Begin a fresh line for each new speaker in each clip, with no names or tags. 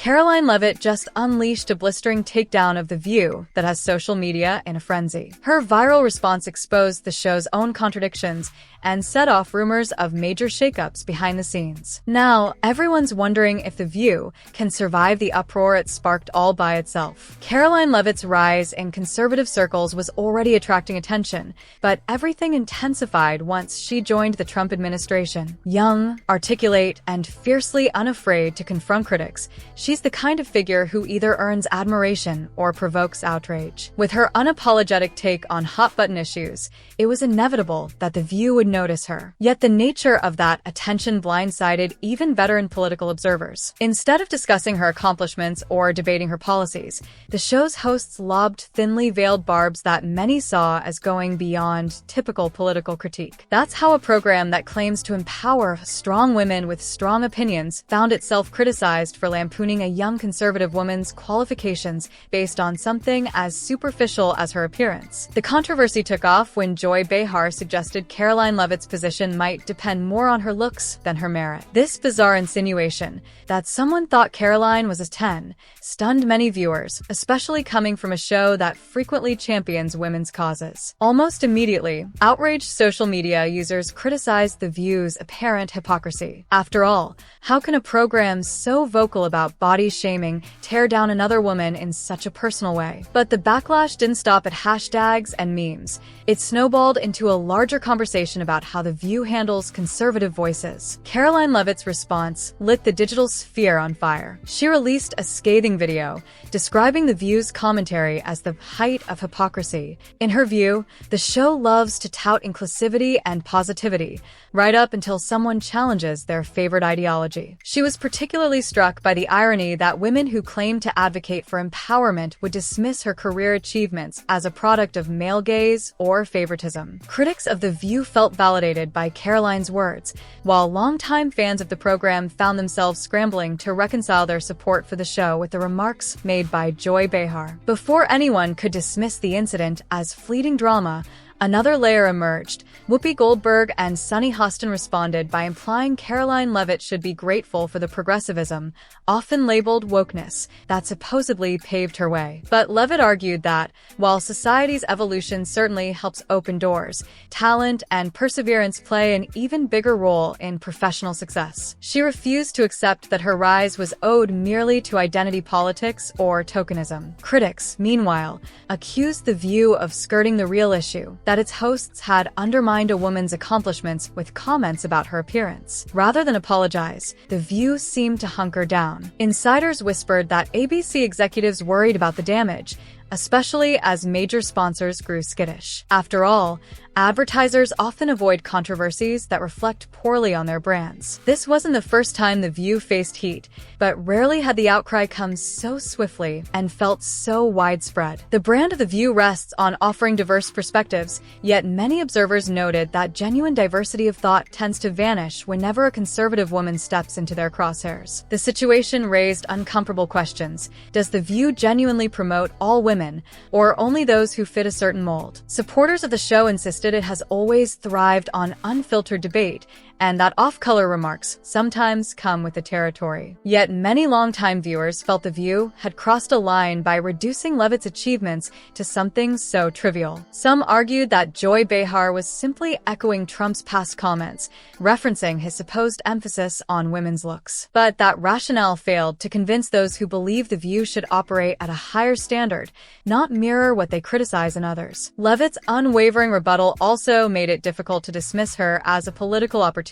Karoline Leavitt just unleashed a blistering takedown of The View that has social media in a frenzy. Her viral response exposed the show's own contradictions and set off rumors of major shakeups behind the scenes. Now, everyone's wondering if The View can survive the uproar it sparked all by itself. Karoline Leavitt's rise in conservative circles was already attracting attention, but everything intensified once she joined the Trump administration. Young, articulate, and fiercely unafraid to confront critics, she's the kind of figure who either earns admiration or provokes outrage. With her unapologetic take on hot-button issues, it was inevitable that The View would notice her. Yet the nature of that attention blindsided even veteran political observers. Instead of discussing her accomplishments or debating her policies, the show's hosts lobbed thinly veiled barbs that many saw as going beyond typical political critique. That's how a program that claims to empower strong women with strong opinions found itself criticized for lampooning a young conservative woman's qualifications based on something as superficial as her appearance. The controversy took off when Joy Behar suggested Karoline Leavitt's position might depend more on her looks than her merit. This bizarre insinuation that someone thought Karoline was a 10 stunned many viewers, especially coming from a show that frequently champions women's causes. Almost immediately, outraged social media users criticized The View's apparent hypocrisy. After all, how can a program so vocal about body shaming tear down another woman in such a personal way? But the backlash didn't stop at hashtags and memes. It snowballed into a larger conversation about how The View handles conservative voices. Karoline Leavitt's response lit the digital sphere on fire. She released a scathing video describing The View's commentary as the height of hypocrisy. In her view, the show loves to tout inclusivity and positivity, right up until someone challenges their favorite ideology. She was particularly struck by the irony that women who claim to advocate for empowerment would dismiss her career achievements as a product of male gaze or favoritism. Critics of The View felt validated by Karoline's words, while longtime fans of the program found themselves scrambling to reconcile their support for the show with the remarks made by Joy Behar. Before anyone could dismiss the incident as fleeting drama, another layer emerged. Whoopi Goldberg and Sunny Hostin responded by implying Karoline Leavitt should be grateful for the progressivism, often labeled wokeness, that supposedly paved her way. But Leavitt argued that, while society's evolution certainly helps open doors, talent and perseverance play an even bigger role in professional success. She refused to accept that her rise was owed merely to identity politics or tokenism. Critics, meanwhile, accused The View of skirting the real issue, that its hosts had undermined a woman's accomplishments with comments about her appearance. Rather than apologize, The View seemed to hunker down. Insiders whispered that ABC executives worried about the damage, especially as major sponsors grew skittish. After all, advertisers often avoid controversies that reflect poorly on their brands. This wasn't the first time The View faced heat, but rarely had the outcry come so swiftly and felt so widespread. The brand of The View rests on offering diverse perspectives, yet many observers noted that genuine diversity of thought tends to vanish whenever a conservative woman steps into their crosshairs. The situation raised uncomfortable questions. Does The View genuinely promote all women, or only those who fit a certain mold? Supporters of the show insisted it has always thrived on unfiltered debate, and that off-color remarks sometimes come with the territory. Yet many longtime viewers felt The View had crossed a line by reducing Leavitt's achievements to something so trivial. Some argued that Joy Behar was simply echoing Trump's past comments, referencing his supposed emphasis on women's looks. But that rationale failed to convince those who believe The View should operate at a higher standard, not mirror what they criticize in others. Leavitt's unwavering rebuttal also made it difficult to dismiss her as a political opportunist.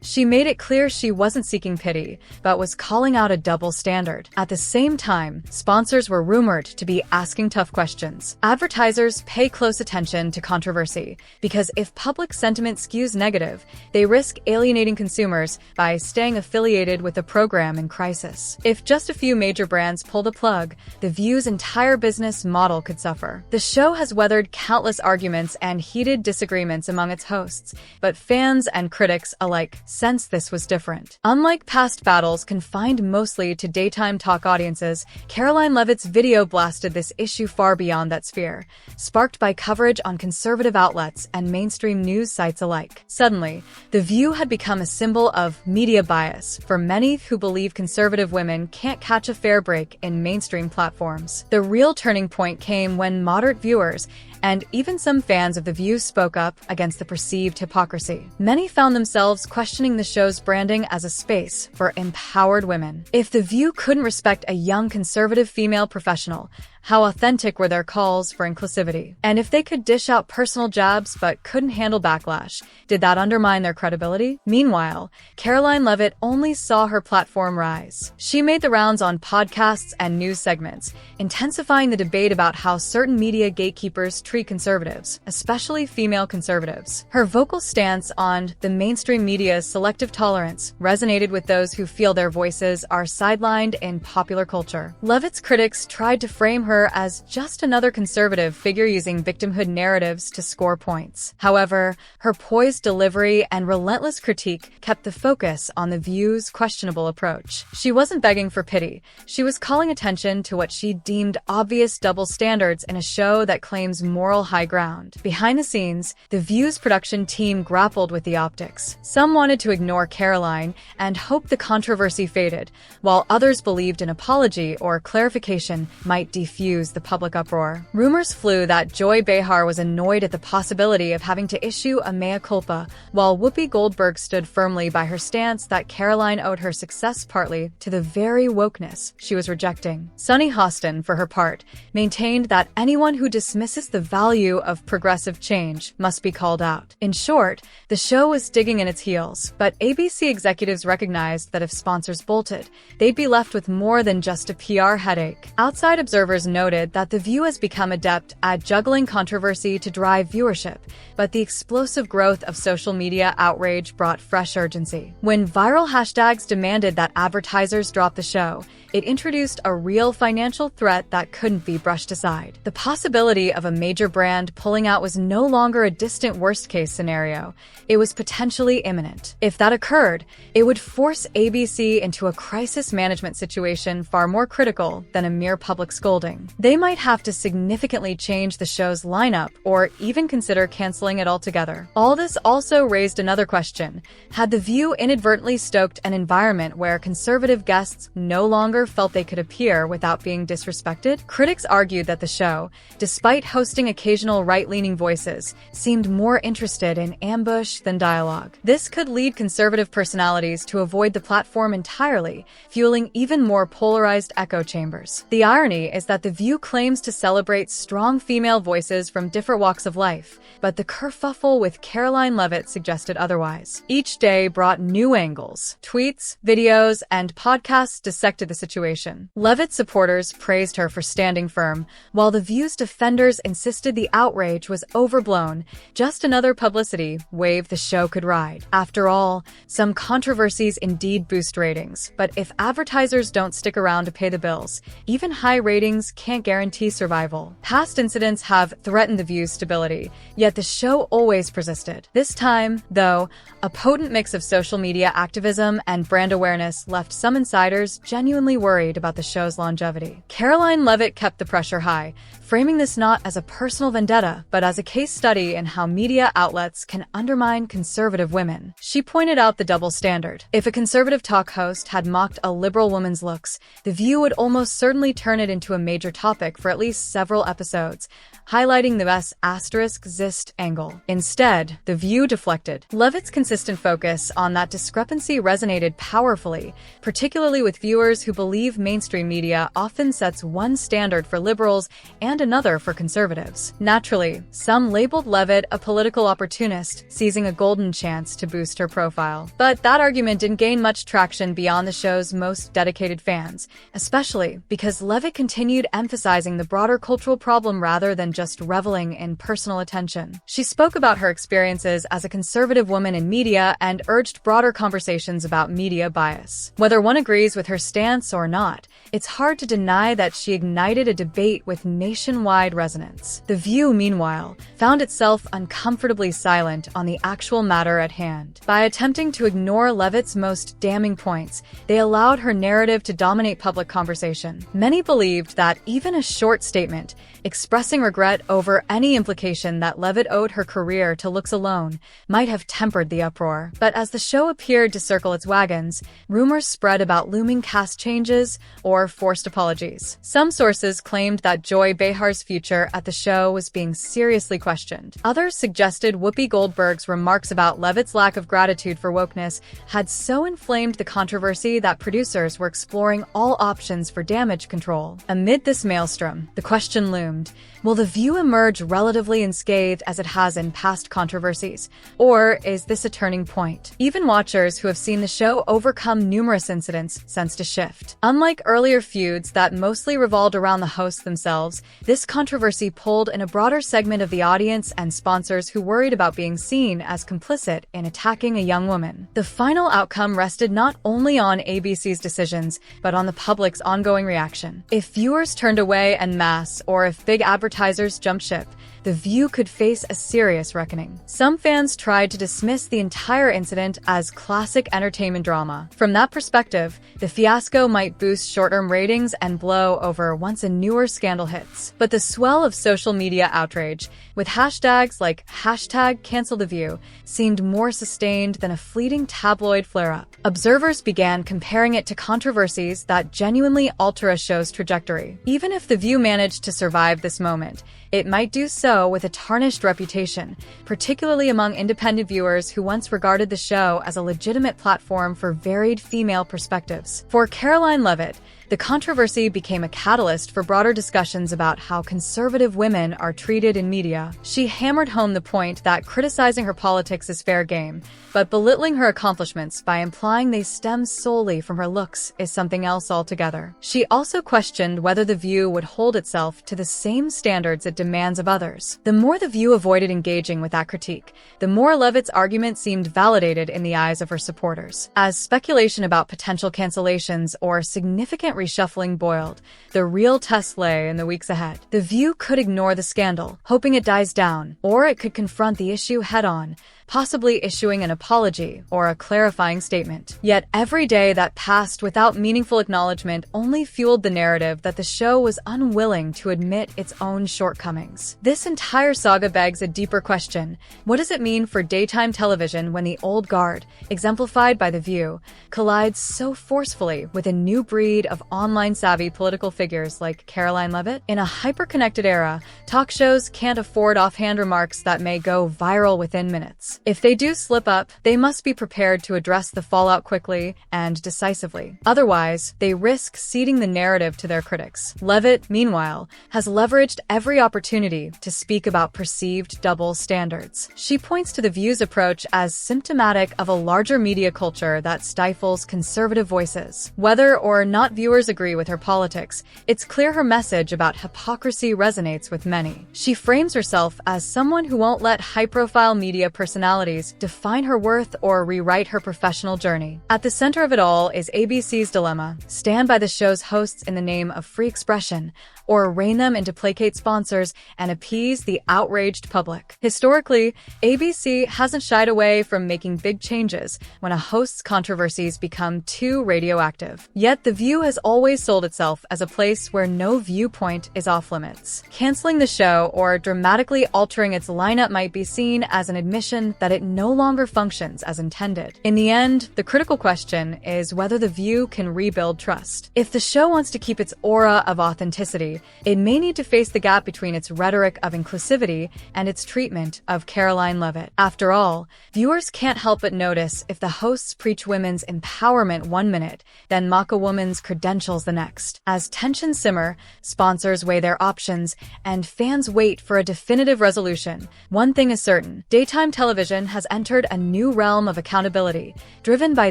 She made it clear she wasn't seeking pity, but was calling out a double standard. At the same time, sponsors were rumored to be asking tough questions. Advertisers pay close attention to controversy, because if public sentiment skews negative, they risk alienating consumers by staying affiliated with a program in crisis. If just a few major brands pull the plug, The View's entire business model could suffer. The show has weathered countless arguments and heated disagreements among its hosts, but fans and critics critics alike sensed this was different. Unlike past battles confined mostly to daytime talk audiences, Karoline Leavitt's video blasted this issue far beyond that sphere, sparked by coverage on conservative outlets and mainstream news sites alike. Suddenly, The View had become a symbol of media bias for many who believe conservative women can't catch a fair break in mainstream platforms. The real turning point came when moderate viewers and even some fans of The View spoke up against the perceived hypocrisy. Many found themselves questioning the show's branding as a space for empowered women. If The View couldn't respect a young conservative female professional, how authentic were their calls for inclusivity? And if they could dish out personal jabs but couldn't handle backlash, did that undermine their credibility? Meanwhile, Karoline Leavitt only saw her platform rise. She made the rounds on podcasts and news segments, intensifying the debate about how certain media gatekeepers treat conservatives, especially female conservatives. Her vocal stance on the mainstream media's selective tolerance resonated with those who feel their voices are sidelined in popular culture. Leavitt's critics tried to frame her as just another conservative figure using victimhood narratives to score points. However, her poised delivery and relentless critique kept the focus on The View's questionable approach. She wasn't begging for pity. She was calling attention to what she deemed obvious double standards in a show that claims moral high ground. Behind the scenes, The View's production team grappled with the optics. Some wanted to ignore Karoline and hope the controversy faded, while others believed an apology or clarification might defuse the public uproar. Rumors flew that Joy Behar was annoyed at the possibility of having to issue a mea culpa, while Whoopi Goldberg stood firmly by her stance that Karoline owed her success partly to the very wokeness she was rejecting. Sunny Hostin, for her part, maintained that anyone who dismisses the value of progressive change must be called out. In short, the show was digging in its heels, but ABC executives recognized that if sponsors bolted, they'd be left with more than just a PR headache. Outside observers noted that The View has become adept at juggling controversy to drive viewership, but the explosive growth of social media outrage brought fresh urgency. When viral hashtags demanded that advertisers drop the show, it introduced a real financial threat that couldn't be brushed aside. The possibility of a major brand pulling out was no longer a distant worst-case scenario. It was potentially imminent. If that occurred, it would force ABC into a crisis management situation far more critical than a mere public scolding. They might have to significantly change the show's lineup or even consider canceling it altogether. All this also raised another question. Had The View inadvertently stoked an environment where conservative guests no longer felt they could appear without being disrespected? Critics argued that the show, despite hosting occasional right-leaning voices, seemed more interested in ambush than dialogue. This could lead conservative personalities to avoid the platform entirely, fueling even more polarized echo chambers. The irony is that The View claims to celebrate strong female voices from different walks of life, but the kerfuffle with Karoline Leavitt suggested otherwise. Each day brought new angles. Tweets, videos, and podcasts dissected the situation. Leavitt supporters praised her for standing firm, while The View's defenders insisted the outrage was overblown, just another publicity wave the show could ride. After all, some controversies indeed boost ratings, but if advertisers don't stick around to pay the bills, even high ratings can't guarantee survival. Past incidents have threatened The View's stability, yet the show always persisted. This time, though, a potent mix of social media activism and brand awareness left some insiders genuinely worried about the show's longevity. Karoline Leavitt kept the pressure high, framing this not as a personal vendetta, but as a case study in how media outlets can undermine conservative women. She pointed out the double standard. If a conservative talk host had mocked a liberal woman's looks, The View would almost certainly turn it into a major topic for at least several episodes, highlighting the S***zist angle. Instead, The View deflected. Leavitt's consistent focus on that discrepancy resonated powerfully, particularly with viewers who believe mainstream media often sets one standard for liberals and another for conservatives. Naturally, some labeled Leavitt a political opportunist, seizing a golden chance to boost her profile. But that argument didn't gain much traction beyond the show's most dedicated fans, especially because Leavitt continued emphasizing the broader cultural problem rather than just reveling in personal attention. She spoke about her experiences as a conservative woman in media and urged broader conversations about media bias. Whether one agrees with her stance or not, it's hard to deny that she ignited a debate with nationwide nationwide resonance. The View, meanwhile, found itself uncomfortably silent on the actual matter at hand. By attempting to ignore Leavitt's most damning points, they allowed her narrative to dominate public conversation. Many believed that even a short statement, expressing regret over any implication that Leavitt owed her career to looks alone, might have tempered the uproar. But as the show appeared to circle its wagons, rumors spread about looming cast changes or forced apologies. Some sources claimed that Joy Behar's future at the show was being seriously questioned. Others suggested Whoopi Goldberg's remarks about Leavitt's lack of gratitude for wokeness had so inflamed the controversy that producers were exploring all options for damage control. Amid this maelstrom, the question loomed: will The View emerge relatively unscathed as it has in past controversies, or is this a turning point? Even watchers who have seen the show overcome numerous incidents sensed a shift. Unlike earlier feuds that mostly revolved around the hosts themselves, this controversy pulled in a broader segment of the audience and sponsors who worried about being seen as complicit in attacking a young woman. The final outcome rested not only on ABC's decisions, but on the public's ongoing reaction. If viewers turned away en masse, or if big advertisers jumped ship, The View could face a serious reckoning. Some fans tried to dismiss the entire incident as classic entertainment drama. From that perspective, the fiasco might boost short-term ratings and blow over once a newer scandal hits. But the swell of social media outrage, with hashtags like #CancelTheView, seemed more sustained than a fleeting tabloid flare-up. Observers began comparing it to controversies that genuinely alter a show's trajectory. Even if The View managed to survive this moment, it might do so with a tarnished reputation, particularly among independent viewers who once regarded the show as a legitimate platform for varied female perspectives. For Karoline Leavitt, the controversy became a catalyst for broader discussions about how conservative women are treated in media. She hammered home the point that criticizing her politics is fair game, but belittling her accomplishments by implying they stem solely from her looks is something else altogether. She also questioned whether The View would hold itself to the same standards it demands of others. The more The View avoided engaging with that critique, the more Leavitt's argument seemed validated in the eyes of her supporters. As speculation about potential cancellations or significant reshuffling boiled, the real test lay in the weeks ahead. The View could ignore the scandal, hoping it dies down, or it could confront the issue head-on, possibly issuing an apology or a clarifying statement. Yet every day that passed without meaningful acknowledgement only fueled the narrative that the show was unwilling to admit its own shortcomings. This entire saga begs a deeper question. What does it mean for daytime television when the old guard, exemplified by The View, collides so forcefully with a new breed of online-savvy political figures like Karoline Leavitt? In a hyper-connected era, talk shows can't afford offhand remarks that may go viral within minutes. If they do slip up, they must be prepared to address the fallout quickly and decisively. Otherwise, they risk ceding the narrative to their critics. Leavitt, meanwhile, has leveraged every opportunity to speak about perceived double standards. She points to The View's approach as symptomatic of a larger media culture that stifles conservative voices. Whether or not viewers agree with her politics, it's clear her message about hypocrisy resonates with many. She frames herself as someone who won't let high-profile media personalities define her worth or rewrite her professional journey. At the center of it all is ABC's dilemma: stand by the show's hosts in the name of free expression, or rein them in to placate sponsors and appease the outraged public. Historically, ABC hasn't shied away from making big changes when a host's controversies become too radioactive. Yet The View has always sold itself as a place where no viewpoint is off-limits. Canceling the show or dramatically altering its lineup might be seen as an admission that it no longer functions as intended. In the end, the critical question is whether The View can rebuild trust. If the show wants to keep its aura of authenticity, it may need to face the gap between its rhetoric of inclusivity and its treatment of Karoline Leavitt. After all, viewers can't help but notice if the hosts preach women's empowerment one minute, then mock a woman's credentials the next. As tensions simmer, sponsors weigh their options, and fans wait for a definitive resolution, one thing is certain: daytime television has entered a new realm of accountability, driven by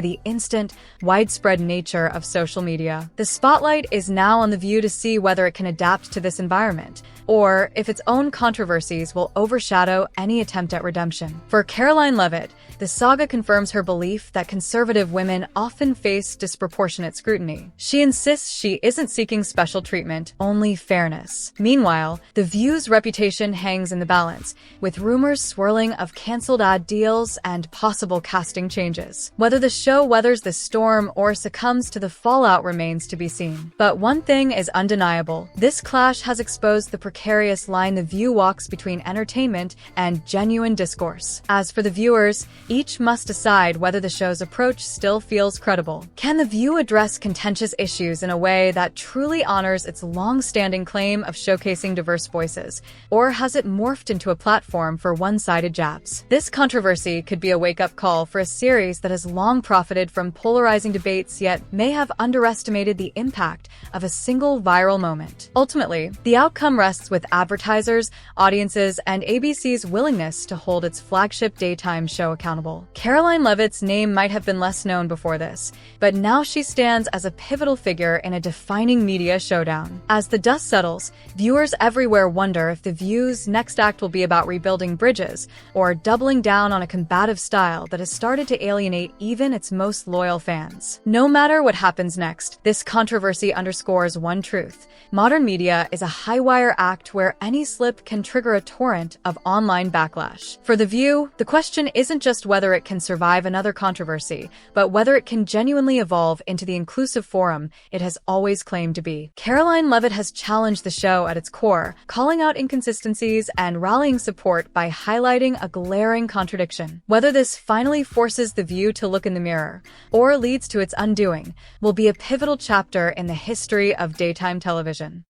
the instant, widespread nature of social media. The spotlight is now on The View to see whether it can adapt to this environment, or if its own controversies will overshadow any attempt at redemption. For Karoline Leavitt, The saga confirms her belief that conservative women often face disproportionate scrutiny. She insists she isn't seeking special treatment, only fairness. Meanwhile, The View's reputation hangs in the balance, with rumors swirling of cancelled ad deals and possible casting changes. Whether the show weathers the storm or succumbs to the fallout remains to be seen. But one thing is undeniable. This clash has exposed the precarious line The View walks between entertainment and genuine discourse. As for the viewers, each must decide whether the show's approach still feels credible. Can The View address contentious issues in a way that truly honors its long-standing claim of showcasing diverse voices, or has it morphed into a platform for one-sided jabs? This controversy could be a wake-up call for a series that has long profited from polarizing debates yet may have underestimated the impact of a single viral moment. Ultimately, the outcome rests with advertisers, audiences, and ABC's willingness to hold its flagship daytime show accountable. Karoline Leavitt's name might have been less known before this, but now she stands as a pivotal figure in a defining media showdown. As the dust settles, viewers everywhere wonder if The View's next act will be about rebuilding bridges or doubling down on a combative style that has started to alienate even its most loyal fans. No matter what happens next, this controversy underscores one truth: modern media is a high-wire act where any slip can trigger a torrent of online backlash. For The View, the question isn't just whether it can survive another controversy, but whether it can genuinely evolve into the inclusive forum it has always claimed to be. Karoline Leavitt has challenged the show at its core, calling out inconsistencies and rallying support by highlighting a glaring contradiction. Whether this finally forces The View to look in the mirror, or leads to its undoing, will be a pivotal chapter in the history of daytime television.